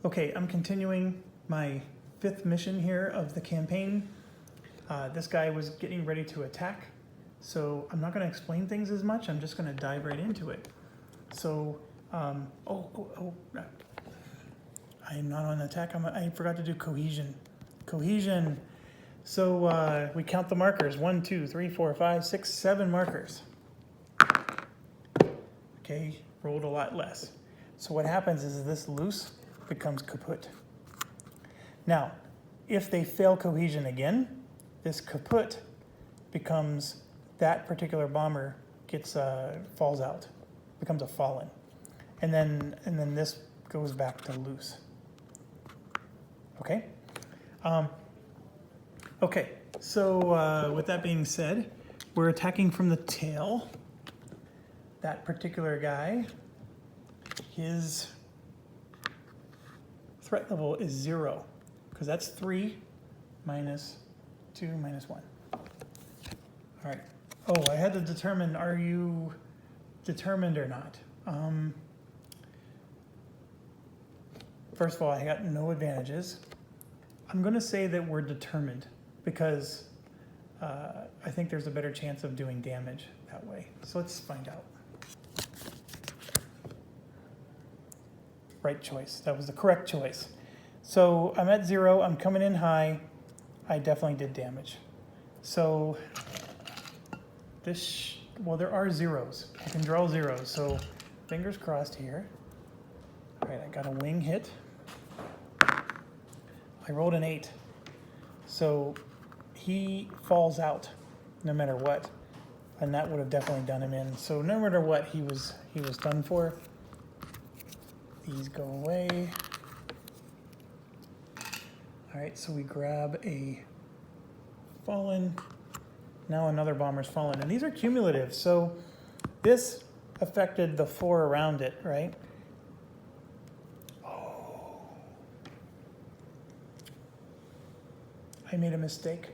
Okay, I'm continuing my 5th mission here of the campaign. This guy was getting ready to attack, so I'm not going to explain things as much. I'm just going to dive right into it. So, I am not on attack. I forgot to do cohesion. Cohesion. So we count the markers. 1, 2, 3, 4, 5, 6, 7 markers. Okay, rolled a lot less. So what happens is this loose becomes kaput. Now, if they fail cohesion again, this kaput becomes, that particular bomber gets falls out, becomes a fallen, and then this goes back to loose. Okay. Okay. So with that being said, we're attacking from the tail. That particular guy, his threat level is 0, because that's 3 minus 2 minus 1. All right. Oh, I had to determine, are you determined or not? First of all, I got no advantages. I'm going to say that we're determined because I think there's a better chance of doing damage that way. So let's find out. Right choice. That was the correct choice. So I'm at 0. I'm coming in high. I definitely did damage. So this, well, there are zeros. I can draw zeros. So fingers crossed here. All right, I got a wing hit. I rolled an 8. So he falls out no matter what. And that would have definitely done him in. So no matter what, he was done for. These go away. All right, so we grab a fallen. Now another bomber's fallen. And these are cumulative. So this affected the 4 around it, right? Oh. I made a mistake.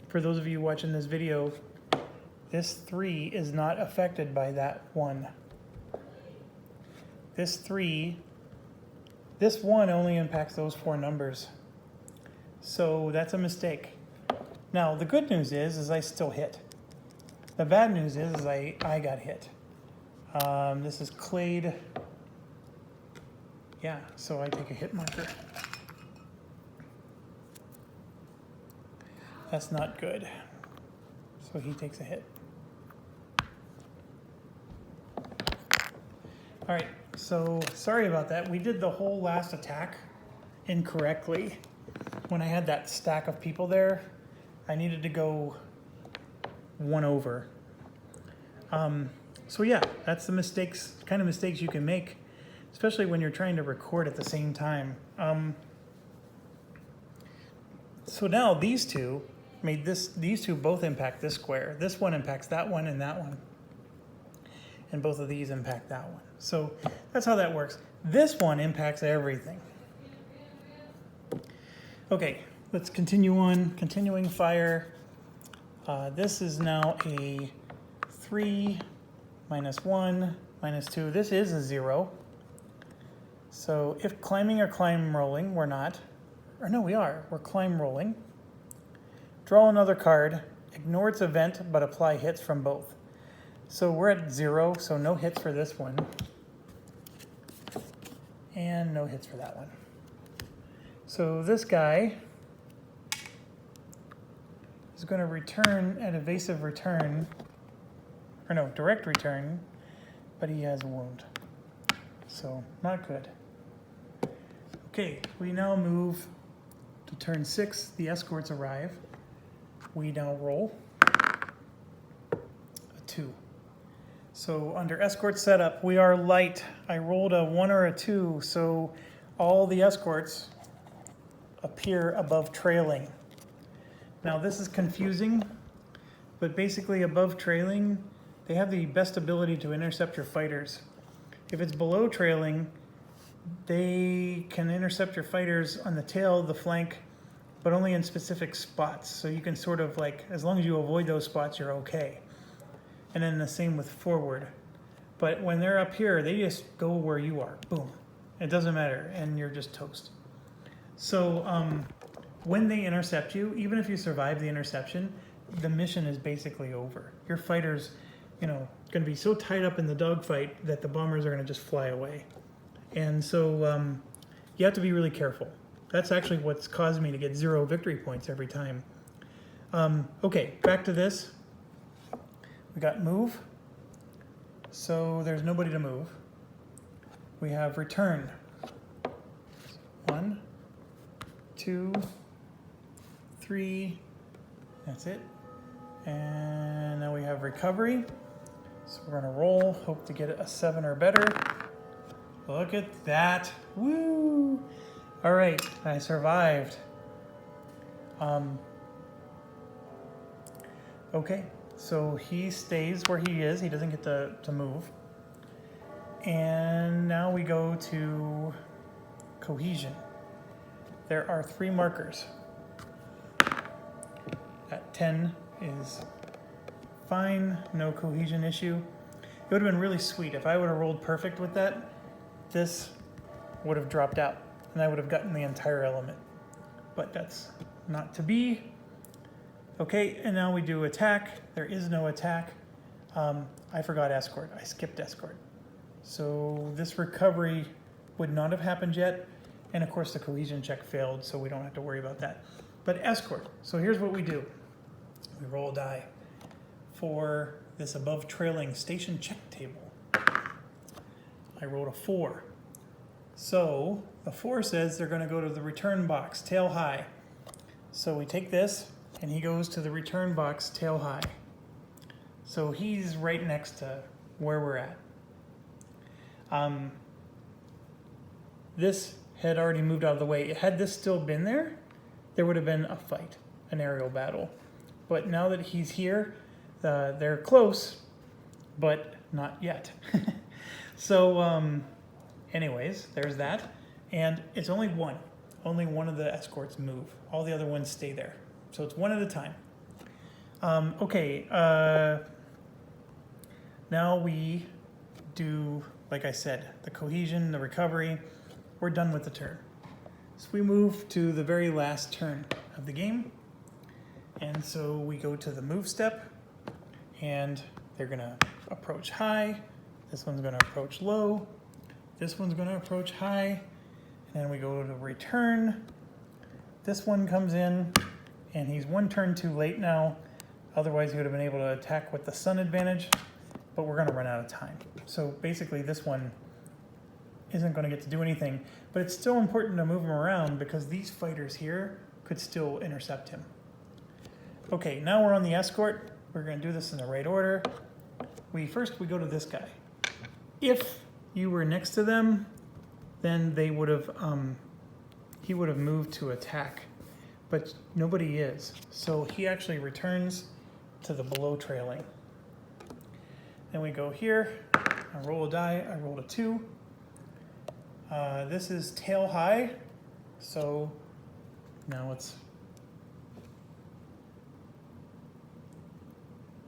For those of you watching this video, this 3 is not affected by that 1. This 3, this 1 only impacts those 4 numbers. So that's a mistake. Now, the good news is I still hit. The bad news is I got hit. This is clade. Yeah, so I take a hit marker. That's not good. So he takes a hit. All right, so sorry about that. We did the whole last attack incorrectly. When I had that stack of people there, I needed to go 1 over. So yeah, that's the mistakes, kind of mistakes you can make, especially when you're trying to record at the same time. So now these two made this, these two both impact this square. This one impacts that one and that one. And both of these impact that one. So that's how that works. This one impacts everything. Okay, let's continue on. Continuing fire. This is now a 3 minus 1 minus 2. This is a 0. So if climbing or climb rolling, we're not. Or no, we are. We're climb rolling. Draw another card. Ignore its event, but apply hits from both. So we're at 0, so no hits for this one. And no hits for that one. So this guy is going to return an evasive return, or no, direct return, but he has a wound. So not good. Okay, we now move to turn 6. The escorts arrive. We now roll a 2. So under escort setup, we are light. I rolled a 1 or a 2, so all the escorts appear above trailing. Now this is confusing, but basically above trailing, they have the best ability to intercept your fighters. If it's below trailing, they can intercept your fighters on the tail, the flank, but only in specific spots. So you can sort of like, as long as you avoid those spots, you're okay. And then the same with forward. But when they're up here, they just go where you are, boom. It doesn't matter, and you're just toast. So when they intercept you, even if you survive the interception, the mission is basically over. Your fighter's, going to be so tied up in the dogfight that the bombers are going to just fly away. And so you have to be really careful. That's actually what's caused me to get 0 victory points every time. Okay, back to this. We got move. So there's nobody to move. We have return. 1, 2, 3. That's it. And now we have recovery. So we're going to roll, hope to get a 7 or better. Look at that. Woo! All right, I survived. Okay, so he stays where he is. He doesn't get to move. And now we go to cohesion. There are 3 markers. At 10 is fine, no cohesion issue. It would have been really sweet if I would have rolled perfect with that. This would have dropped out and I would have gotten the entire element, but that's not to be. Okay, and now we do attack. There is no attack. I forgot escort. I skipped escort. So this recovery would not have happened yet. And of course the cohesion check failed, so we don't have to worry about that. But escort. So here's what we do. We roll a die for this above trailing station check table. I rolled a 4. So the 4 says they're going to go to the return box, tail high. So we take this, and he goes to the return box, tail high. So he's right next to where we're at. This had already moved out of the way. Had this still been there, there would have been a fight, an aerial battle. But now that he's here, they're close, but not yet. So anyways, there's that. And it's only one. Only one of the escorts move. All the other ones stay there. So it's one at a time. Okay, now we do, like I said, the cohesion, the recovery. We're done with the turn. So we move to the very last turn of the game. And so we go to the move step, and they're gonna approach high. This one's gonna approach low. This one's gonna approach high. And then we go to return. This one comes in, and he's 1 turn too late now. Otherwise he would have been able to attack with the sun advantage, but we're gonna run out of time. So basically this one isn't gonna get to do anything, but it's still important to move him around because these fighters here could still intercept him. Okay, now we're on the escort. We're gonna do this in the right order. First we go to this guy. If you were next to them, then they would have, he would have moved to attack, but nobody is. So he actually returns to the below trailing. Then we go here, I roll a die, I rolled a 2. This is tail high, so now it's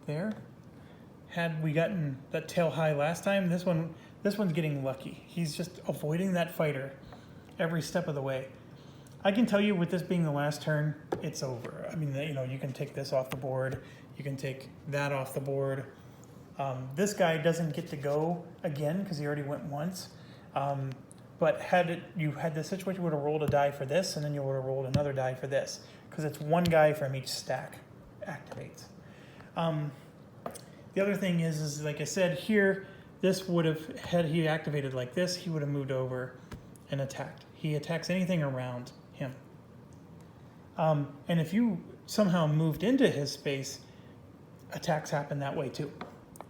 there. Had we gotten that tail high last time, this one's getting lucky. He's just avoiding that fighter every step of the way. I can tell you with this being the last turn, it's over. I mean, you can take this off the board. You can take that off the board. This guy doesn't get to go again because he already went once. But had you had this situation, you would have rolled a die for this, and then you would have rolled another die for this, because it's one guy from each stack activates. The other thing is like I said here, this would have, had he activated like this, he would have moved over and attacked. He attacks anything around him. And if you somehow moved into his space, attacks happen that way too.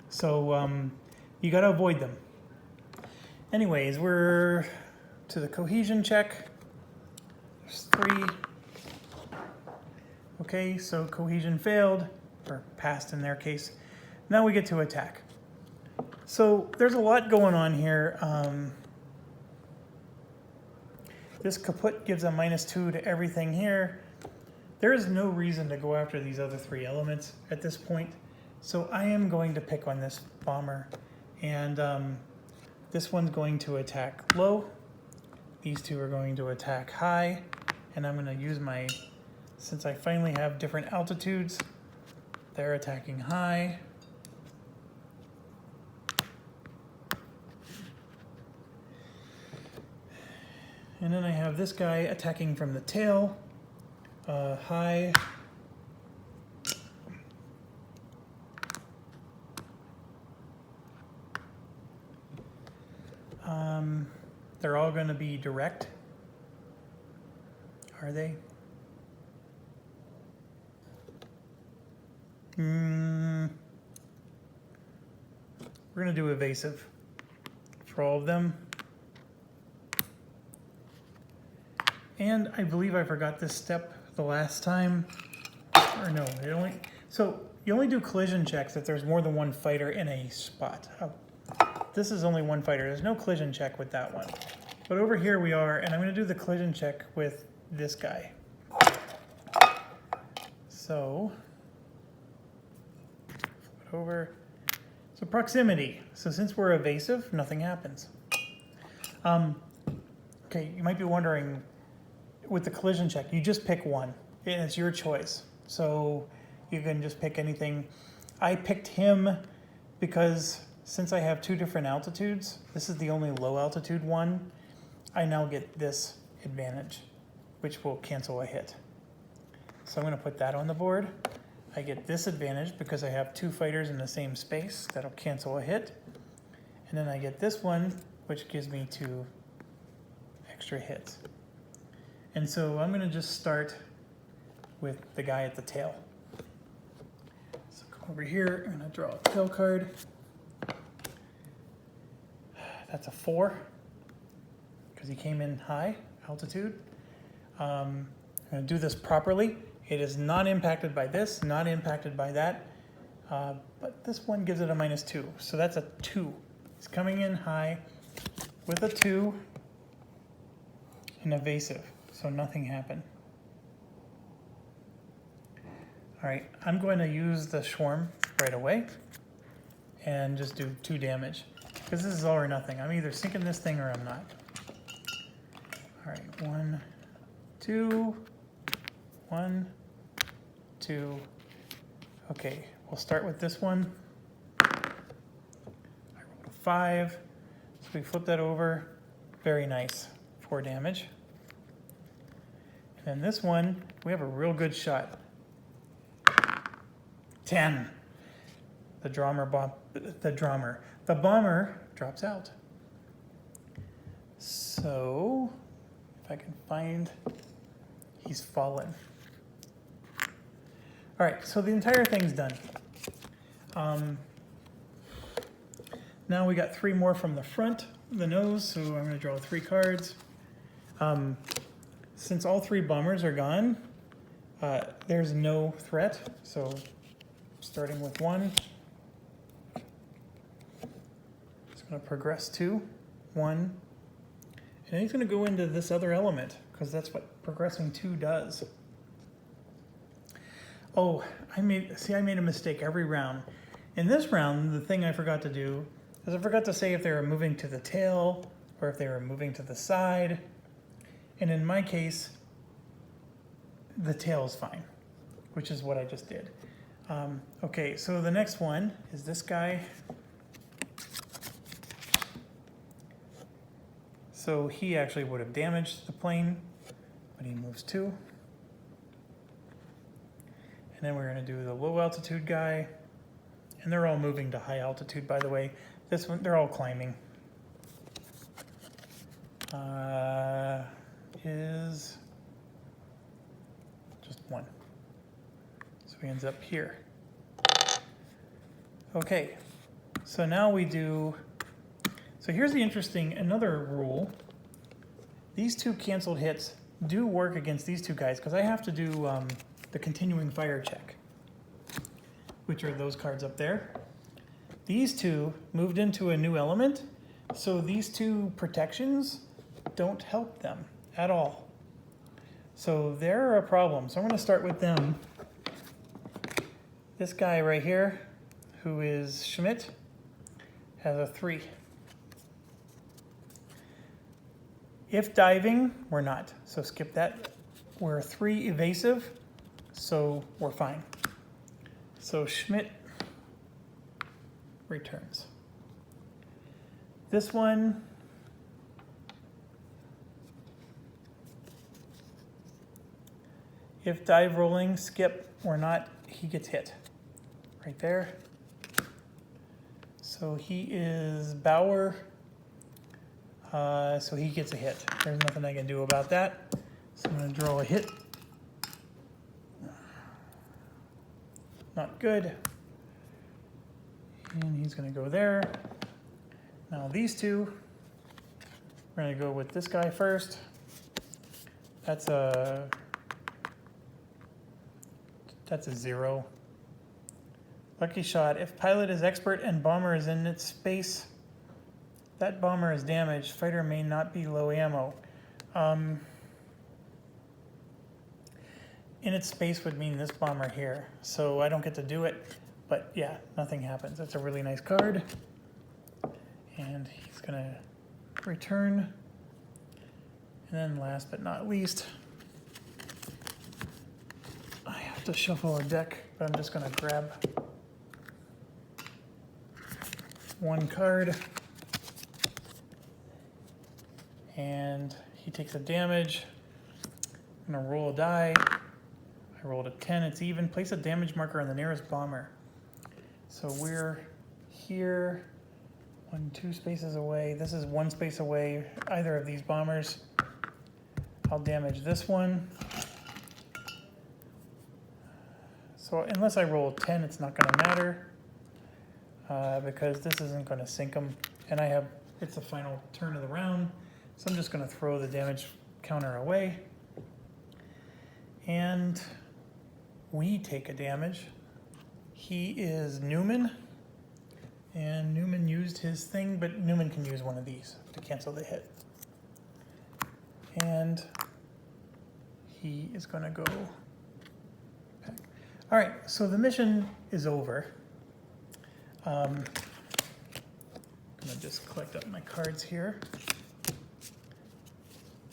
So you got to avoid them. Anyways, we're to the cohesion check. There's 3. Okay, so cohesion failed, or passed in their case. Now we get to attack. So there's a lot going on here. This kaput gives a -2 to everything here. There is no reason to go after these other 3 elements at this point. So I am going to pick on this bomber. And this one's going to attack low. these two are going to attack high, and I'm going to use my, since I finally have different altitudes, they're attacking high. And then I have this guy attacking from the tail, high. They're all going to be direct. Are they? We're going to do evasive for all of them. And I believe I forgot this step the last time. Or no, so you only do collision checks if there's more than one fighter in a spot. Oh, this is only one fighter. There's no collision check with that one. But over here we are, and I'm going to do the collision check with this guy. So, flip it over. So proximity. So since we're evasive, nothing happens. Okay, you might be wondering, with the collision check, you just pick one, and it's your choice. So you can just pick anything. I picked him because since I have two different altitudes, this is the only low altitude one, I now get this advantage, which will cancel a hit. So I'm going to put that on the board. I get this advantage because I have two fighters in the same space. That'll cancel a hit. And then I get this one, which gives me 2 extra hits. And so I'm going to just start with the guy at the tail. So come over here, I'm going to draw a tail card. That's a 4, because he came in high altitude. I'm going to do this properly. It is not impacted by this, not impacted by that, but this one gives it a -2, so that's a 2. It's coming in high with a 2 and evasive, so nothing happened. All right, I'm going to use the swarm right away and just do 2 damage, because this is all or nothing. I'm either sinking this thing or I'm not. All right, 1, 2, 1, 2. Okay, we'll start with this one. I rolled a 5, so we flip that over. Very nice, 4 damage. And then this one, we have a real good shot. 10. The bomber drops out. So, if I can find, he's fallen. All right, so the entire thing's done. Now we got 3 more from the front, the nose, so I'm gonna draw 3 cards. Since all 3 bombers are gone, there's no threat, so starting with 1, it's gonna progress 2, 1, and he's gonna go into this other element, because that's what progressing 2 does. Oh, I made a mistake every round. In this round, the thing I forgot to do is I forgot to say if they were moving to the tail or if they were moving to the side. And in my case, the tail is fine, which is what I just did. Okay, so the next one is this guy. So he actually would have damaged the plane, but he moves 2. And then we're going to do the low altitude guy. And they're all moving to high altitude, by the way. This one, they're all climbing. Is just 1. So he ends up here. Okay, so now we do, so here's the another rule. These 2 canceled hits do work against these 2 guys, because I have to do the continuing fire check, which are those cards up there. These 2 moved into a new element, so these 2 protections don't help them at all. So they're a problem. So I'm going to start with them. This guy right here, who is Schmidt, has a 3. If diving, we're not. So skip that. We're 3 evasive, so we're fine. So Schmidt returns. This one, if dive rolling, skip, or not, he gets hit. Right there. So he is Bauer, so he gets a hit. There's nothing I can do about that. So I'm going to draw a hit. Not good. And he's going to go there. Now these two, we're going to go with this guy first. That's a 0. Lucky shot. If pilot is expert and bomber is in its space, that bomber is damaged. Fighter may not be low ammo. In its space would mean this bomber here. So I don't get to do it. But yeah, nothing happens. That's a really nice card. And he's going to return. And then last but not least, I have to shuffle a deck, but I'm just going to grab one card. And he takes a damage. I'm going to roll a die. I rolled a 10, it's even. Place a damage marker on the nearest bomber. So we're here, 2 spaces away. This is 1 space away, either of these bombers. I'll damage this one. So unless I roll a 10, it's not going to matter because this isn't going to sink them. And it's the final turn of the round. So I'm just going to throw the damage counter away. And we take a damage. He is Newman. And Newman used his thing, but Newman can use one of these to cancel the hit. And he is going to go back. All right, so the mission is over. I'm going to just collect up my cards here.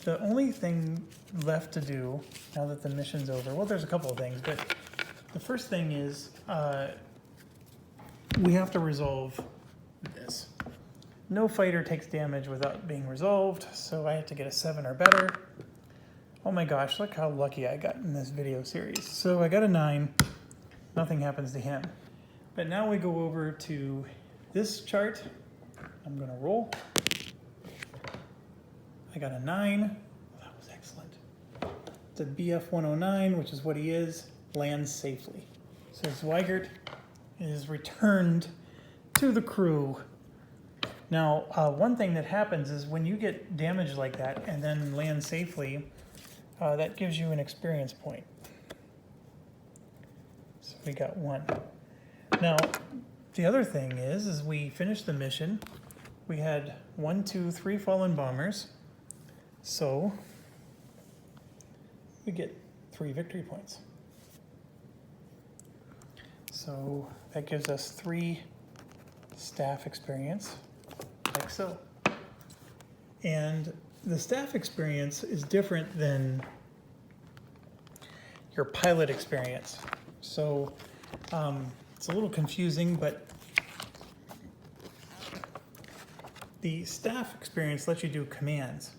The only thing left to do now that the mission's over, well, there's a couple of things, but the first thing is we have to resolve this. No fighter takes damage without being resolved, so I have to get a 7 or better. Oh my gosh, look how lucky I got in this video series. So I got a 9, nothing happens to him. But now we go over to this chart. I'm going to roll. I got a 9. That was excellent. It's a BF 109, which is what he is, lands safely. So Zweigert is returned to the crew. Now, one thing that happens is when you get damage like that and then land safely, that gives you an experience point. So we got 1. Now, the other thing is we finished the mission. We had 1, 2, 3 fallen bombers. So we get 3 victory points. So that gives us 3 staff experience, like so. And the staff experience is different than your pilot experience. So it's a little confusing, but the staff experience lets you do commands.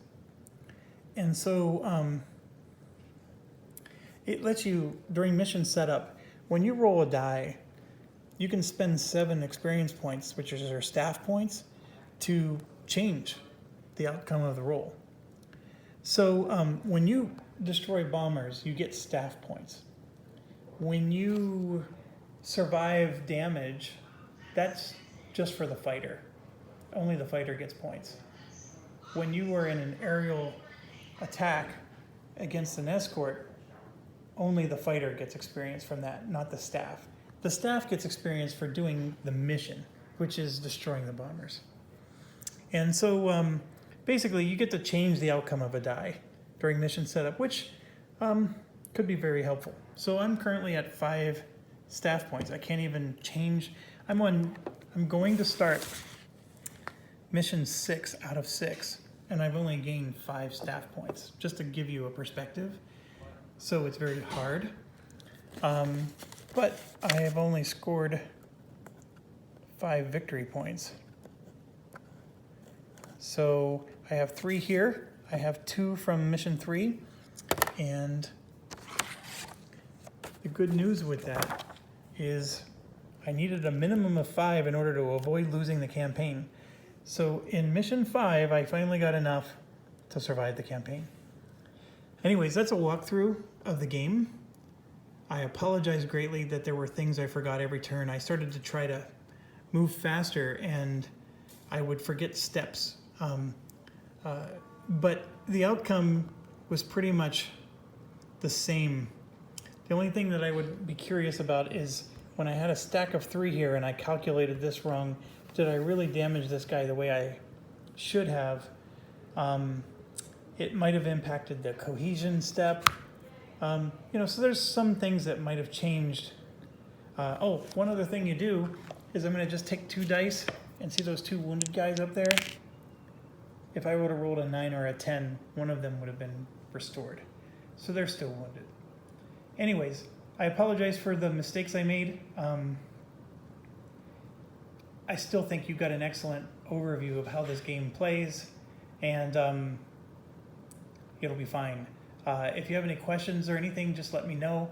And so it lets you, during mission setup, when you roll a die, you can spend 7 experience points, which is your staff points, to change the outcome of the roll. So when you destroy bombers, you get staff points. When you survive damage, that's just for the fighter. Only the fighter gets points. When you are in an aerial attack against an escort, only the fighter gets experience from that, not the staff. The staff gets experience for doing the mission, which is destroying the bombers. And so basically you get to change the outcome of a die during mission setup, which could be very helpful. So I'm currently at 5 staff points. I can't even change. I'm going to start mission 6 out of 6. and I've only gained 5 staff points, just to give you a perspective. So it's very hard. But I have only scored 5 victory points. So I have 3 here. I have 2 from mission 3. And the good news with that is I needed a minimum of 5 in order to avoid losing the campaign. So in mission 5, I finally got enough to survive the campaign. Anyways, that's a walkthrough of the game. I apologize greatly that there were things I forgot every turn. I started to try to move faster and I would forget steps. But the outcome was pretty much the same. The only thing that I would be curious about is when I had a stack of 3 here and I calculated this wrong, did I really damage this guy the way I should have? It might have impacted the cohesion step. So there's some things that might have changed. One other thing you do is I'm going to just take 2 dice and see those 2 wounded guys up there. If I would have rolled a 9 or a 10, one of them would have been restored. So they're still wounded. Anyways, I apologize for the mistakes I made. I still think you got an excellent overview of how this game plays, and it'll be fine. If you have any questions or anything, just let me know.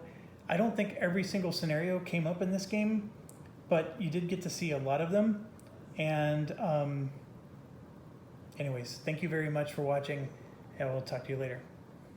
I don't think every single scenario came up in this game, but you did get to see a lot of them. And anyways, thank you very much for watching, and we'll talk to you later.